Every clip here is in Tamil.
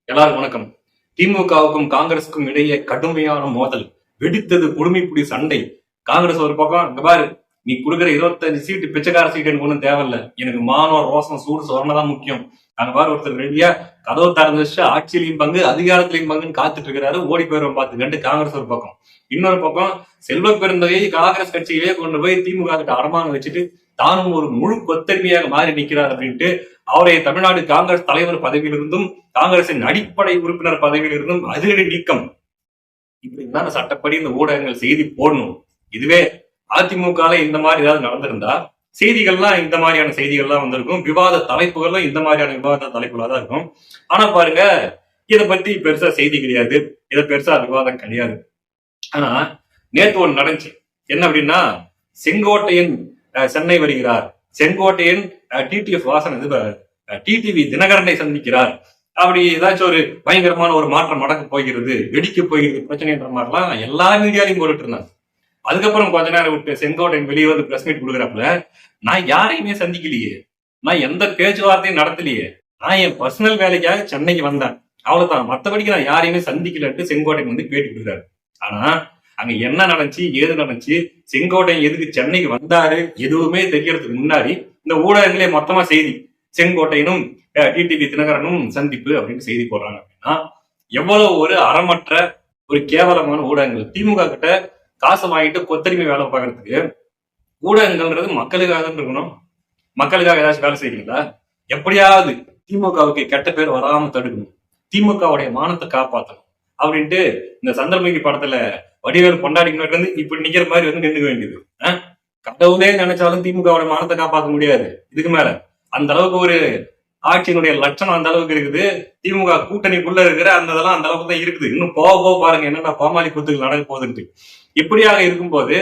எல்லாருக்கும் வணக்கம். திமுகவுக்கும் காங்கிரஸுக்கும் இடையே கடுமையான மோதல் வெடித்தது. குடுமிப்புடி சண்டை. காங்கிரஸ் ஒரு பக்கம், இங்க பாரு, நீ கொடுக்குற 25 சீட்டு பிச்சைக்கார சீட்டு எனக்கு ஒண்ணும் தேவையில்ல, எனக்கு மானம் ரோசம் சூடு சொரணதான் முக்கியம். அங்க பாரு, ஒருத்தர் ரெடியா கதவு திறந்து வச்சு ஆட்சியிலையும் பங்கு அதிகாரத்திலையும் பங்குன்னு காத்துட்டு இருக்கிறாரு. ஓடி போயிடும் பார்த்துக்கிட்டு காங்கிரஸ் ஒரு பக்கம். இன்னொரு பக்கம் செல்வ பெருந்தகையை காங்கிரஸ் கட்சியிலேயே கொண்டு போய் திமுக கிட்ட அடமானம் வச்சுட்டு தானும் ஒரு முழு கொத்தடிமையாக மாறி நிற்கிறார் அப்படின்ட்டு அவரை தமிழ்நாடு காங்கிரஸ் தலைவர் பதவியிலிருந்தும் காங்கிரசின் அடிப்படை உறுப்பினர் பதவியிலிருந்தும் அதிரடி நீக்கம். இப்படிதான் சட்டப்படி இந்த ஊடகங்கள் செய்தி போடணும். இதுவே அதிமுக இந்த மாதிரி ஏதாவது நடந்திருந்தா செய்திகள்லாம் இந்த மாதிரியான செய்திகள்லாம் வந்திருக்கும். விவாத தலைப்புகள்லாம் இந்த மாதிரியான விவாத தலைப்புகளா தான் இருக்கும். ஆனா பாருங்க, இதை பத்தி பெருசா செய்தி கிடையாது, இதை பெருசா விவாதம் கிடையாது. ஆனா நேற்று ஒன்று நடந்துச்சு. என்ன அப்படின்னா, செங்கோட்டையன் சென்னை வருகிறார், செங்கோட்டையன் டிடிஎஃப் வாசன் டிடிவி தினகரனை சந்திக்கிறார், அப்படி ஏதாச்சும் ஒரு பயங்கரமான ஒரு மாற்றம் நடக்க போகிறது, வெடிக்க போகிறது பிரச்சனைன்ற மாதிரிலாம் எல்லா மீடியாலையும் போட்டுட்டு இருந்தாங்க. அதுக்கப்புறம் கொஞ்ச நேரம் விட்டு செங்கோட்டையன் வெளியே வந்து பிரஸ் மீட் கொடுக்குறாப்புல, நான் யாரையுமே சந்திக்கலையே, நான் எந்த பேச்சுவார்த்தையும் நடத்தலையே, நான் என் பர்சனல் வேலைக்காக சென்னைக்கு வந்தேன், அவ்வளவுதான், மற்றபடிக்கு நான் யாரையுமே சந்திக்கலன்ட்டு செங்கோட்டையன் வந்து பேட்டி கொடுக்குறாரு. ஆனா அங்க என்ன நடந்துச்சு, ஏது நடந்துச்சு, செங்கோட்டையன் எதுக்கு சென்னைக்கு வந்தாரு, எதுவுமே தெரியறதுக்கு முன்னாடி இந்த ஊடகங்களே மொத்தமா செய்தி செங்கோட்டையனும் டிடிவி தினகரனும் சந்திப்பு அப்படின்னு செய்தி போடுறாங்க. அப்படின்னா எவ்வளவு ஒரு அறமற்ற ஒரு கேவலமான ஊடகங்கள். திமுக கிட்ட காசு வாங்கிட்டு கொத்தடிமை வேலை பார்க்கறதுக்கு ஊடகங்கள்ன்றது மக்களுக்காக தான் இருக்கணும். மக்களுக்காக ஏதாச்சும் வேலை செய்யறீங்களா? எப்படியாவது திமுகவுக்கு கெட்ட பேர் வராம தடுக்கணும், திமுகவுடைய மானத்தை காப்பாற்றணும் அப்படின்ட்டு இந்த சந்திரமுகி படத்துல வடிவேல் கொண்டாடிக்கிட்டு இருந்து இப்படி நிக்கிற மாதிரி வந்து நின்றுக்க வேண்டியது. கடவுளே நினைச்சாலும் திமுகவோட மானத்தை காப்பாற்ற முடியாது. இதுக்கு மேல அந்த அளவுக்கு ஒரு ஆட்சியினுடைய லட்சணம் அந்த அளவுக்கு இருக்குது. திமுக கூட்டணிக்குள்ள இருக்கிற அந்த இதெல்லாம் அந்த அளவுக்கு தான் இருக்குது. இன்னும் போக பாருங்க என்னென்ன கோமாளி கூத்துகள் நடக்க போகுதுன்ட்டு. இப்படியாக இருக்கும்போது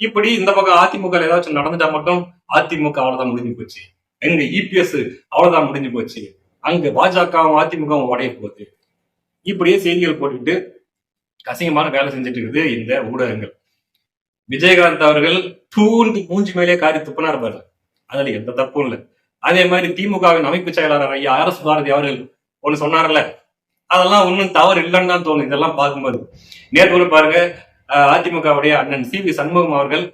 இப்படி இந்த பக்கம் அதிமுக ஏதாச்சும் நடந்துட்டா மட்டும் அதிமுக அவ்வளவுதான் முடிஞ்சு போச்சு, எங்க இபிஎஸ் அவ்வளவுதான் முடிஞ்சு போச்சு, அங்க பாஜகவும் அதிமுகவும் உடைய போகுது, இப்படியே செய்திகள் போட்டுக்கிட்டு அசிங்கமான வேலை செஞ்சுட்டு இருக்குது இந்த ஊடகங்கள். விஜயகாந்த் அவர்கள் தூண்டி மூஞ்சி மேலே காரி துப்புனா இருப்பாரு, அதுல எந்த தப்பும் இல்லை. அதே மாதிரி திமுகவின் அமைப்பு செயலாளர் ஐயா RS பாரதி அவர்கள் ஒண்ணு சொன்னார்ல, அதெல்லாம் ஒன்னும் தவறு இல்லைன்னு தான் தோணும் இதெல்லாம் பார்க்கும்போது. நேற்று பாருங்க, அதிமுகவுடைய அண்ணன் CV சண்முகம் அவர்கள்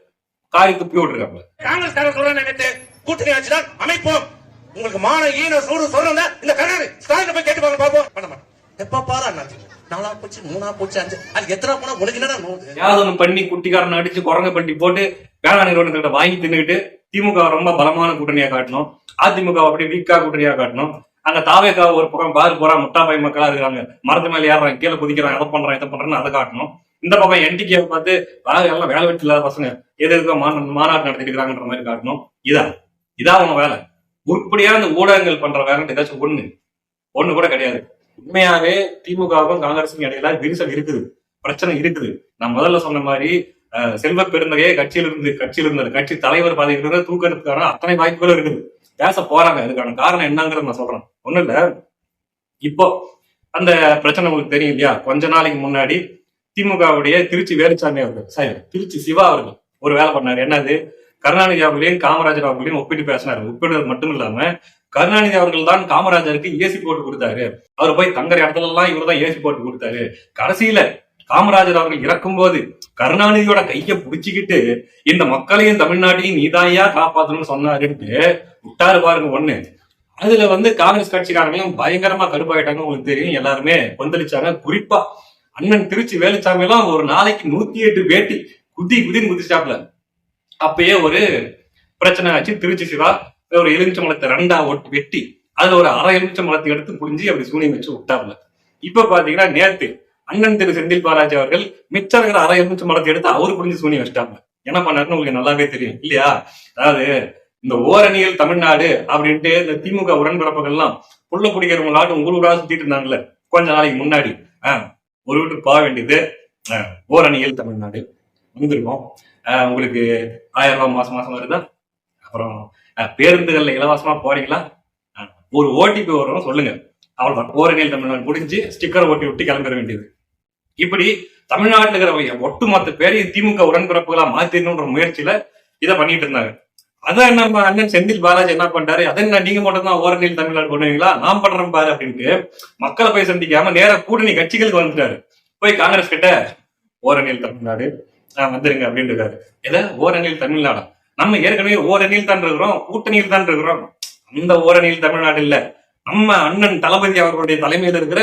காரி துப்பி விட்டுருக்காங்க. காங்கிரஸ் கூட்டணி ஆட்சிதான் அமைப்போம், உங்களுக்கு மான ஈன சூடு சொல்றேன், இந்த கருணாநிதி ஸ்டாலின் போய் கேட்டு பார்ப்போம். பண்ண மாட்டேன். எப்ப பாரு அண்ணாச்சி 4 போச்சு 3 போச்சு 5 அது எத்தனை போனா உனக்கு என்னடா யாதொன்னு பண்ணி குட்டிக்காரன் அடிச்சு குரங்க பண்ணி போட்டு வேளாண் நிறுவனத்திட்ட வாங்கி தின்னுக்கிட்டு திமுக ரொம்ப பலமான கூட்டணியா காட்டணும், அதிமுக அப்படி வீக்கா கூட்டணியா காட்டணும். அங்க தாவேக்கா ஒரு பக்கம் பாரு போறா முட்டா பை மக்களா இருக்காங்க, மரத்து மேல ஏறாங்க, கீழே குதிக்கிறாங்க, அதை பண்றாங்க இதை பண்றேன்னு அதை காட்டணும். இந்த பக்கம் என்டிகே பார்த்து எல்லாம் வேலை வெட்டி இல்லாத பசங்க எதுக்கு மாநாடு நடத்திட்டு இருக்கிறாங்கன்ற மாதிரி காட்டணும். இதான் அவங்க வேலை. உருப்படியா இந்த ஊடகங்கள் பண்ற வேலை ஏதாச்சும் ஒண்ணு கூட கிடையாது. உண்மையாவே திமுகவுக்கும் காங்கிரஸுக்கும் இடையில விரிசல் இருக்குது, பிரச்சனை இருக்குது. நான் முதல்ல சொன்ன மாதிரி செல்வ பெருந்தகையே கட்சி தலைவர் பதவியிலிருந்து தூக்கிறதுக்கான அத்தனை வாய்ப்புகளும் இருக்குது. பேச போறாங்க. அதுக்கான காரணம் என்னங்கிறது நான் சொல்றேன். ஒண்ணும் இல்ல, இப்போ அந்த பிரச்சனை உங்களுக்கு தெரியும் இல்லையா? கொஞ்ச நாளைக்கு முன்னாடி திமுகவுடைய திருச்சி வேலுச்சாமி அவர்கள், திருச்சி சிவா அவர்கள் ஒரு வேலை பண்ணாரு. என்னது, கருணாநிதி அவர்களையும் காமராஜர் அவர்களையும் ஒப்பிட்டு பேசினாரு. ஒப்பிடுறது மட்டும் இல்லாம கருணாநிதி அவர்கள் தான் காமராஜருக்கு ஏசி போட்டு கொடுத்தாரு, அவர் போய் தங்குற இடத்துல எல்லாம் இவர் தான் ஏசி போட்டு கொடுத்தாரு. கடைசியில காமராஜர் அவர்கள் இறக்கும் போது கருணாநிதியோட கைய புடிச்சுக்கிட்டு இந்த மக்களையும் தமிழ்நாட்டையும் நீதாயா காப்பாத்தணும்னு சொன்னாருன்ட்டு விட்டாரு பாருங்க ஒண்ணு. அதுல காங்கிரஸ் கட்சிக்காரங்களும் பயங்கரமா கடுப்பாயிட்டாங்க. உங்களுக்கு தெரியும், எல்லாருமே கொந்தளிச்சாங்க. குறிப்பா அண்ணன் திருச்சி வேலுச்சாமி எல்லாம் ஒரு நாளைக்கு 108 வேட்டி குதின்னு குதிச்சாப்ல. அப்பயே ஒரு பிரச்சனை ஆச்சு. திருச்சி சிவா ஒரு எலுமிச்சை மலத்தை 2ஆ வெட்டி அதுல ஒரு அரை எலுமிச்சை மலத்தை எடுத்து புரிஞ்சு அப்படி சூனியம் வச்சு விட்டாப்ல. இப்ப பாத்தீங்கன்னா நேத்து அண்ணன் திரு செந்தில் பாலாஜி அவர்கள் மிச்சம் இருக்கிற அரை எலுமிச்சை மலத்தை எடுத்து அவரு புரிஞ்சு சூனியம் வச்சிட்டாப்ல. என்ன பண்ணாருன்னு உங்களுக்கு நல்லாவே தெரியும் இல்லையா? அதாவது இந்த ஓரணியில் தமிழ்நாடு அப்படின்ட்டு இந்த திமுக உடன்பிறப்புகள்லாம் புள்ள குடிக்கிறவங்களாட்டு ஊரூரா சுத்திட்டு இருந்தாங்கல்ல கொஞ்ச நாளைக்கு முன்னாடி. ஒரு வீட்டுக்கு போக வேண்டியது ஓரணியில் தமிழ்நாடு வந்திருக்கோம். உங்களுக்கு 1000 ரூபாய் மாசம் வருதா? அப்புறம் பேருந்துகள்ல இலவசமா போறீங்களா? ஒரு ஓடிபி வரும், சொல்லுங்க, அவ்வளவுதான். ஓரணியில் தமிழ்நாடு முடிஞ்சு ஸ்டிக்கர் ஓட்டி விட்டு கிளம்பிட வேண்டியது. இப்படி தமிழ்நாட்டில் இருக்கிற ஒட்டுமொத்த பேரையும் திமுக உடன்பிறப்புகளா மாத்திரணுன்ற முயற்சியில இதை பண்ணிட்டு இருந்தாங்க. அதான் நம்ம அண்ணன் செந்தில் பாலாஜி என்ன பண்றாரு, அதை என்ன நீங்க மட்டும் தான் ஓரணியில் தமிழ்நாடு பண்ணுவீங்களா, நான் பண்றேன் பாரு அப்படின்ட்டு மக்களை போய் சந்திக்காம நேர கூட்டணி கட்சிகளுக்கு வந்துட்டாரு. போய் காங்கிரஸ் கிட்ட ஓரணியில் தமிழ்நாடு வந்துருங்க அப்படின்னு இருக்காரு. எதை ஓரணியில் தமிழ்நாடா? நம்ம ஏற்கனவே ஓரணியில் தான் இருக்கிறோம், கூட்டணியில் தான் இருக்கிறோம். அந்த ஓரணியில் தமிழ்நாடு இல்ல, நம்ம அண்ணன் தளபதி அவர்களுடைய தலைமையில் இருக்கிற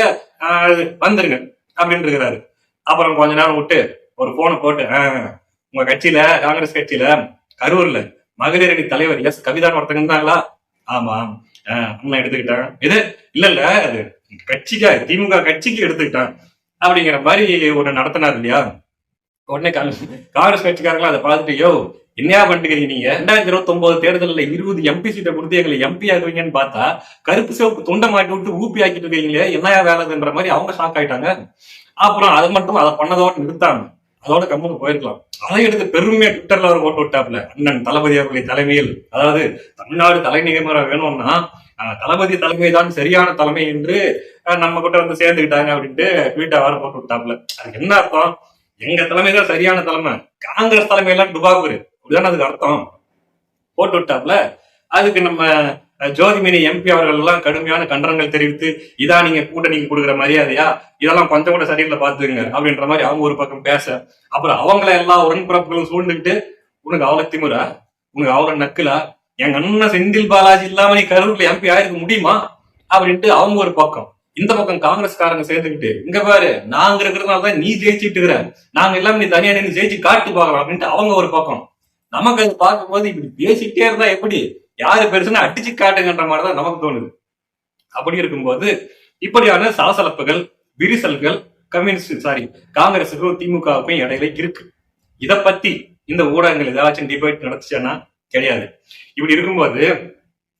வந்துருங்க அப்படின்னு இருக்கிறாரு. அப்புறம் கொஞ்ச நேரம் விட்டு ஒரு போனை போட்டு உங்க கட்சியில காங்கிரஸ் கட்சியில கரூர்ல மகளிர் அணி தலைவர் எஸ் கவிதான்னு ஒருத்தங்க இருந்தாங்களா? ஆமா, அண்ணன் எடுத்துக்கிட்டாங்க. இது இல்ல அது கட்சிக்கா திமுக கட்சிக்கு எடுத்துக்கிட்டான் அப்படிங்கிற மாதிரி ஒண்ணு நடத்தினார் இல்லையா? உடனே காங்கிரஸ் கட்சிக்காரங்களா அதை பார்த்துட்டு, யோ என்னையா பண்ணிக்கிறீங்க நீங்க, 2029 தேர்தலில் 20 எம்பி சீட்டை கொடுத்து எங்களை எம்பி ஆகுவீங்கன்னு பார்த்தா கருப்பு சிவப்பு துண்டை மாட்டி விட்டு ஊப்பி ஆக்கிட்டு இருக்கீங்களே, என்னையா வேலைதுன்ற மாதிரி அவங்க ஷாக் ஆயிட்டாங்க. அப்புறம் அதை மட்டும் அதை பண்ணதோட நிறுத்தாம அதோட கம்முன்னு போயிருக்கலாம். அதை எடுத்து பெருமையா ட்விட்டர்ல அவர் போட்டு விட்டாப்ல, அண்ணன் தளபதி அவர்களுடைய தலைமையில், அதாவது தமிழ்நாடு தலைநகரா வேணும்னா தளபதி தலைமை தான் சரியான தலைமை என்று நம்ம கிட்ட வந்து சேர்ந்துக்கிட்டாங்க அப்படின்ட்டு ட்வீட்டை வர போட்டு விட்டாப்ல. அதுக்கு என்ன அர்த்தம்? எங்க தலைமை தான் சரியான தலைமை, காங்கிரஸ் தலைமையெல்லாம் டுபாக்கூர், அப்படிதான் அதுக்கு அர்த்தம் போட்டு விட்டாப்ல. அதுக்கு நம்ம ஜோதிமணி எம்பி அவர்கள் எல்லாம் கடுமையான கண்டனங்கள் தெரிவித்து, இதான் நீங்க கூட்டணிக்கு கொடுக்குற மரியாதையா, இதெல்லாம் கொஞ்சம் கூட சரியில்லை பாத்துங்க அப்படின்ற மாதிரி அவங்க ஒரு பக்கம் பேச, அப்புறம் அவங்கள எல்லா உடன்பிறப்புகளும் சூழ்ந்துக்கிட்டு, உனக்கு அவ்வளவு திமுறா, உனக்கு அவ்வளவு நக்குலா, எங்க அண்ணன் செந்தில் பாலாஜி இல்லாம நீ கரூர்ல எம்பி ஆயிருக்க முடியுமா அப்படின்ட்டு அவங்க ஒரு பக்கம். இந்த பக்கம் காங்கிரஸ்காரங்க சேர்ந்துக்கிட்டு, இங்க பாரு நாங்க இருக்கிறதுனாலதான் நீ ஜெயிச்சுட்டு இருக்கிற, நாங்க எல்லாம் நீ தனியா நின்று ஜெயிச்சு காட்டு பாக்கலாம் அப்படின்ட்டு அவங்க ஒரு பக்கம். நமக்கு அது பார்க்கும்போது இப்படி பேசிட்டே இருந்தா எப்படி, யாரு பெருசுன்னு அடிச்சு காட்டுங்கன்ற மாதிரிதான் நமக்கு தோணுது. அப்படி இருக்கும்போது இப்படியான சலசலப்புகள், விரிசல்கள் காங்கிரஸுக்கும் திமுகவுக்கும் இடையில இருக்கு. இத பத்தி இந்த ஊடகங்கள் ஏதாச்சும் டிபேட் நடத்துச்சுன்னா கிடையாது. இப்படி இருக்கும்போது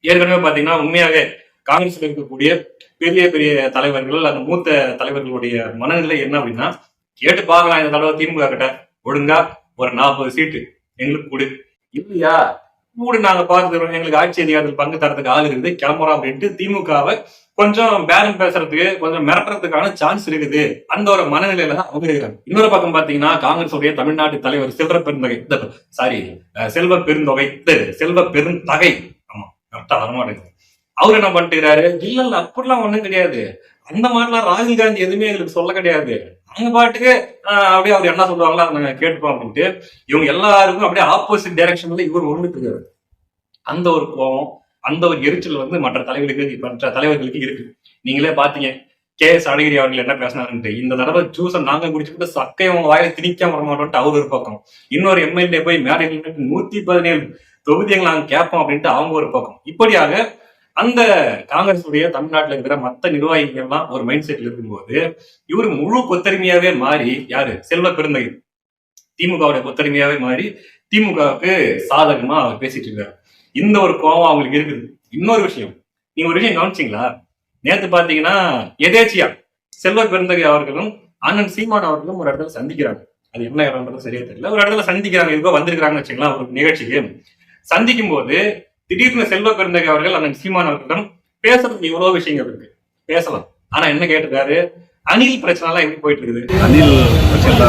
ஏற்கனவே பாத்தீங்கன்னா உண்மையாவே காங்கிரஸ்ல இருக்கக்கூடிய பெரிய பெரிய தலைவர்கள், அந்த மூத்த தலைவர்களுடைய மனநிலை என்ன அப்படின்னா, கேட்டு பார்க்கலாம் இந்த தடவை திமுக கிட்ட, ஒழுங்கா ஒரு 40 சீட்டு எங்களுக்கு கொடு, இல்லையா கூடு நாங்க பார்த்துக்கிறோம், எங்களுக்கு ஆட்சி அதிகாரத்தில் பங்கு தரத்துக்கு ஆள் இருக்குது, கிளம்புறோம் அப்படின்ட்டு திமுகவை கொஞ்சம் பேரம் பேசுறதுக்கு, கொஞ்சம் மிரட்டுறதுக்கான சான்ஸ் இருக்குது. அந்த ஒரு மனநிலையில தான் அவங்க இருக்கிறாங்க. இன்னொரு பக்கம் பாத்தீங்கன்னா காங்கிரஸ் உடைய தமிழ்நாட்டு தலைவர் செல்வ பெருந்தகை, ஆமா கரெக்டா வரமாட்டேங்குது, அவர் என்ன பண்ணிட்டுறாரு, இல்ல அப்படிலாம் ஒண்ணும் கிடையாது, அந்த மாதிரிலாம் ராகுல் காந்தி எதுவுமே எங்களுக்கு சொல்ல கிடையாது, அவங்க பாட்டுக்கு அப்படியே அவர் என்ன சொல்லுவாங்களோ அதை நாங்க கேட்டுப்போம் அப்படின்ட்டு இவங்க எல்லாருக்கும் அப்படியே ஆப்போசிட் டைரக்ஷன்ல இவர் ஒண்ணுட்டு இருக்காரு. அந்த ஒரு கோபம், அந்த ஒரு எரிச்சல் வந்து மற்ற தலைவர்களுக்கு இருக்கு. நீங்களே பாத்தீங்க KS அழகிரி அவர்கள் என்ன பேசினாருன்ட்டு, இந்த தடவை ஜூஸை நாங்க குடிச்சுட்டு சக்கையை அவங்க வாயில திணிக்காம வர மாட்டோம்ட்டு அவர் ஒரு பக்கம், இன்னொரு MLA போய் மேடையில் 117 தொகுதியை நாங்க கேட்போம் அப்படின்ட்டு அவங்க ஒரு பக்கம். இப்படியாக அந்த காங்கிரஸ் உடைய தமிழ்நாட்டில் இருக்கிற மற்ற நிர்வாகிகள் எல்லாம் ஒரு மைண்ட் செட்ல இருக்கும்போது இவர் முழு கொத்தரிமையாவே மாறி, யாரு செல்வ பெருந்தகை திமுகவுடைய கொத்தரிமையாவே மாறி திமுகவுக்கு சாதகமா அவர் பேசிட்டு இருக்காரு. இந்த ஒரு கோபம் அவங்களுக்கு இருக்குது. இன்னொரு விஷயம், நீங்க ஒரு விஷயம் கவனிச்சிங்களா, நேத்து பாத்தீங்கன்னா எதேச்சியா செல்வ பெருந்தகை அவர்களும் அண்ணன் சீமான் அவர்களும் ஒரு இடத்துல சந்திக்கிறாங்க. அது என்ன இடம்ன்றது சரியா தெரியல, ஒரு இடத்துல சந்திக்கிறாங்க, இப்போ வந்திருக்கிறாங்கன்னு வச்சுக்கலாம் ஒரு நிகழ்ச்சிக்கு. சந்திக்கும் போது திடீர்னு செல்வ பெருந்தகை அவர்கள் அண்ணன் சீமான் அவர்களிடம் பேசுறதுக்கு எவ்வளவு விஷயங்கள் இருக்கு, பேசலாம். ஆனா என்ன கேட்டிருக்காரு, அணில் பிரச்சனை எல்லாம் எப்படி போயிட்டு இருக்குது, அணில் பிரச்சனை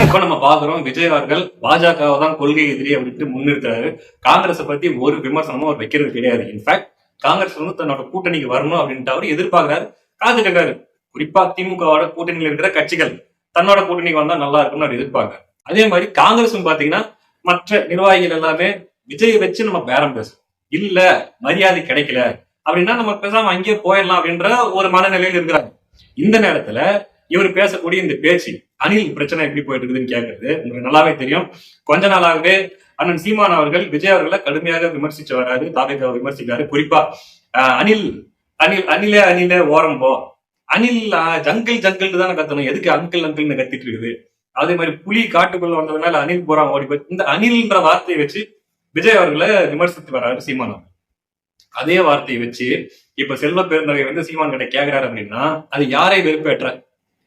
இப்ப நம்ம பாக்குறோம் விஜய் அவர்கள் பாஜகவை தான் கொள்கை எதிரி அப்படின்ட்டு முன்னிறுத்துறாரு. காங்கிரஸை பத்தி ஒரு விமர்சனமும் அவர் வைக்கிறது கிடையாது. இன்ஃபேக்ட் காங்கிரஸ் வந்து தன்னோட கூட்டணிக்கு வரணும் அப்படின்ட்டு அவர் எதிர்பார்க்கிறாரு, காத்துட்டு இருக்காரு. குறிப்பா திமுகவோட கூட்டணியில் இருக்கிற கட்சிகள் தன்னோட கூட்டணிக்கு வந்தா நல்லா இருக்கும்னு அவர் எதிர்பார்க்க. அதே மாதிரி காங்கிரஸ் பாத்தீங்கன்னா மற்ற நிர்வாகிகள் எல்லாமே விஜயை வச்சு நம்ம பேரம் பேசும், இல்ல மரியாதை கிடைக்கல அப்படின்னா நம்ம பேசாம அங்கேயே போயிடலாம் அப்படின்ற ஒரு மனநிலையில் இருக்கிறாங்க. இந்த நேரத்துல இவர் பேசக்கூடிய இந்த பேச்சு அணில் பிரச்சனை எப்படி போயிட்டு இருக்குதுன்னு கேட்கறது உங்களுக்கு நல்லாவே தெரியும். கொஞ்ச நாளாகவே அண்ணன் சீமான் அவர்கள் விஜய் அவர்களை கடுமையாக விமர்சிச்சு வராரு, தாவேக்காவை விமர்சிக்காரு. குறிப்பா அணில் அணில் அணிலே அணிலே ஓரம் போ, அணில் ஜங்கிள் ஜங்கிள் தானே கத்தணும், எதுக்கு அங்கிள் அங்கிள்னு கத்திட்டு இருக்குது. அதே மாதிரி புலி காட்டுக்குள்ள வந்ததுனால அணில் போறான் ஓடி போய், இந்த அணில்ன்ற வார்த்தையை வச்சு விஜய் அவர்களை விமர்சித்து வர்றாரு சீமான். அதே வார்த்தையை வச்சு இப்ப செல்வ பெருந்தகை வந்து சீமான் கிட்ட கேக்குறாரு அப்படின்னா அது யாரை வெறுப்பேற்ற,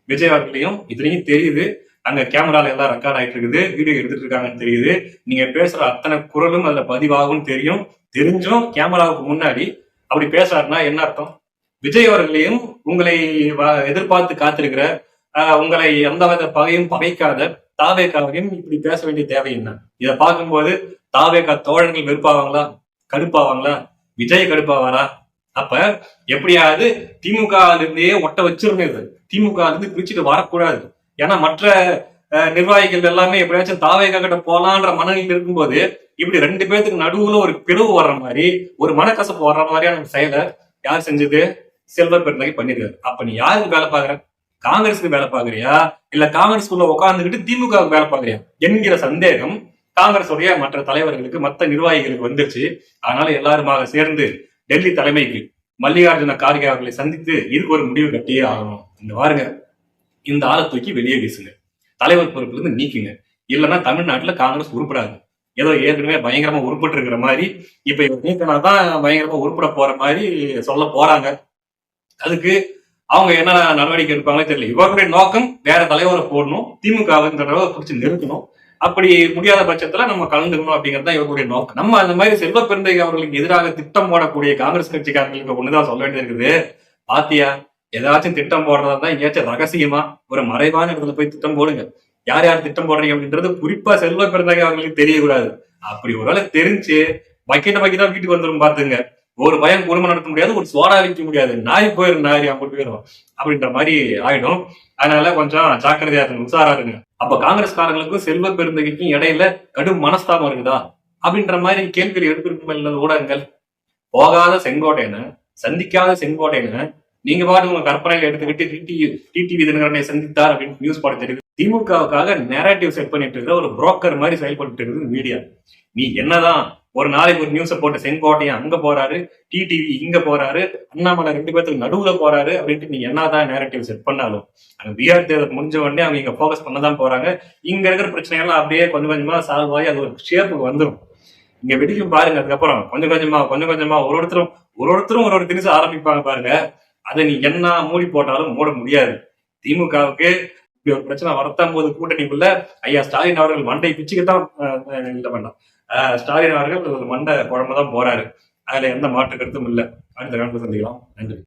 விஜய் அவர்களையும் இதுலயும் தெரியுது, அங்க கேமரால எல்லாம் ரெக்கார்ட் ஆயிட்டு இருக்குது, வீடியோ எடுத்துட்டு இருக்காங்கன்னு தெரியுது, நீங்க பேசுற அத்தனை குரலும் அதுல பதிவாகும் தெரியும், தெரிஞ்சும் கேமராவுக்கு முன்னாடி அப்படி பேசுறாருன்னா என்ன அர்த்தம், விஜய் அவர்களையும் உங்களை எதிர்பார்த்து காத்திருக்கிற, உங்களை எந்த வித பகையும் பகைக்காத தாவேகாவையும் இப்படி பேச வேண்டிய தேவை என்ன? இதை பார்க்கும்போது தாவேகா தோழர்கள் வெறுப்பாவாங்களா, கடுப்பாவாங்களா, விஜய் கடுப்பாவாரா? அப்ப எப்படியாவது திமுக இருந்தே ஒட்ட வச்சிருந்தது, திமுக இருந்து பிரிச்சுட்டு வரக்கூடாது. ஏன்னா மற்ற நிர்வாகிகள் எல்லாமே எப்படியாச்சும் தாவேகா கிட்ட போலான்ற மனநிலையில் இருக்கும்போது இப்படி ரெண்டு பேத்துக்கு நடுவுல ஒரு பிளவு வர்ற மாதிரி, ஒரு மனக்கசப்பு வர்ற மாதிரியான செயலை யார் செஞ்சது? செல்வ பெருந்தகை பண்ணிருக்காரு. அப்ப நீ யாருக்கு வேலை பாக்குற? காங்கிரஸுக்கு வேலை பாக்குறியா, இல்ல காங்கிரஸ்குள்ள உட்கார்ந்துகிட்டு திமுகவுக்கு வேலை பாக்குறியா என்கிற சந்தேகம் காங்கிரஸுடைய மற்ற தலைவர்களுக்கு, மற்ற நிர்வாகிகளுக்கு வந்துருச்சு. அதனால எல்லாருமாக சேர்ந்து டெல்லி தலைமைக்கு மல்லிகார்ஜுன கார்கே அவர்களை சந்தித்து இதுக்கு ஒரு முடிவு கட்டியே ஆகணும். இந்த பாருங்க, இந்த ஆளை தூக்கி வெளியே வீசுங்க, தலைவர் பொறுப்புல இருந்து நீக்குங்க. இல்லைன்னா தமிழ்நாட்டுல காங்கிரஸ் உருப்படாது. ஏதோ ஏற்கனவே பயங்கரமா உருப்பிட்டு இருக்கிற மாதிரி இப்ப இவர் நீக்கினாதான் பயங்கரமா உருப்பிட போற மாதிரி சொல்ல போறாங்க. அதுக்கு அவங்க என்ன நடவடிக்கை எடுப்பாங்களே தெரியல. இவர்களுடைய நோக்கம் வேற தலைவரை போடணும், திமுக பிடிச்சி நிறுத்தணும். அப்படி முடியாத பட்சத்துல நம்ம கலந்துக்கணும் அப்படிங்கிறது தான் இவர்களுடைய நோக்கம். நம்ம அந்த மாதிரி செல்வ பெருந்தகை அவர்களுக்கு எதிராக திட்டம் போடக்கூடிய காங்கிரஸ் கட்சிக்காரர்களுக்கு ஒண்ணுதான் சொல்ல வேண்டியது இருக்குது. பாத்தியா, ஏதாச்சும் திட்டம் போடுறதா தான் எங்கேயாச்சும் ரகசியமா ஒரு மறைவான இடத்துல போய் திட்டம் போடுங்க. யார் யார் திட்டம் போடுறீங்க அப்படின்றது குறிப்பா செல்வ பெருந்தகை அவர்களுக்கு தெரியக்கூடாது. அப்படி ஒருவேளை தெரிஞ்சு பக்கெட்ட பக்கெட்டா வீட்டுக்கு வந்துடும் பாத்துங்க. ஒரு பயம் குடும்பம் நடத்த முடியாது, ஒரு சோடா வைக்க முடியாது, நாய் போயிரும், நாய் அங்கிட்டு போயிடும் அப்படின்ற மாதிரி ஆயிடும். அதனால கொஞ்சம் ஜாக்கிரதையா இருங்க, உஷாரா இருங்க. அப்ப காங்கிரஸ்காரங்களுக்கும் செல்வ பெருந்தகைக்கும் இடையில கடும் மனஸ்தாபம் இருக்குதா அப்படின்ற மாதிரி கேள்விகள் எடுத்திருக்கும் ஊடகங்கள். போகாத செங்கோட்டையனை, சந்திக்காத செங்கோட்டையனை நீங்க பாட்டு உங்க கற்பனையில எடுத்துக்கிட்டு டிடிவி தினகரனை சந்தித்தார் அப்படின்னு நியூஸ் போட தெரியுது. திமுகவுக்காக நேரட்டிவ் செட் பண்ணிட்டு இருக்கிற ஒரு புரோக்கர் மாதிரி செயல்பட்டு இருக்குது மீடியா. நீ என்னதான் ஒரு நாளைக்கு ஒரு நியூஸை போட்டு செங்கோட்டையன் அங்க போறாரு, டிடிவி இங்க போறாரு, அண்ணாமலை ரெண்டு பேருக்கு நடுவுல போறாரு அப்படின்ட்டு நீ என்னதான் நேரட்டிவ் செட் பண்ணாலும் அங்க பீகார் தேர்தல் முடிஞ்ச உடனே அவங்க இங்க போக்கஸ் பண்ணதான் போறாங்க. இங்க இருக்கிற பிரச்சனைகள்லாம் அப்படியே கொஞ்சம் கொஞ்சமா சால்வ் ஆகி அது ஒரு ஷேப்புக்கு வந்துடும். இங்க வெடிக்கும் பாருங்க. அதுக்கப்புறம் கொஞ்சம் கொஞ்சமா ஒரு ஒருத்தரும் ஒரு திணிசு ஆரம்பிப்பாங்க பாருங்க. அதை நீ என்ன மூடி போட்டாலும் மூட முடியாது. திமுகவுக்கு இப்படி ஒரு பிரச்சனை வரத்தாம் போது கூட்டணிக்குள்ள ஐயா ஸ்டாலின் அவர்கள் மண்டை பிச்சுக்குதான் இல்ல வேண்டாம், ஸ்டாலின் அவர்கள் மண்டை குழம்புதான் போறாரு. அதுல எந்த மாற்று கருத்தும் இல்லை. அடுத்த காலத்துல சந்திக்கலாம். நன்றி.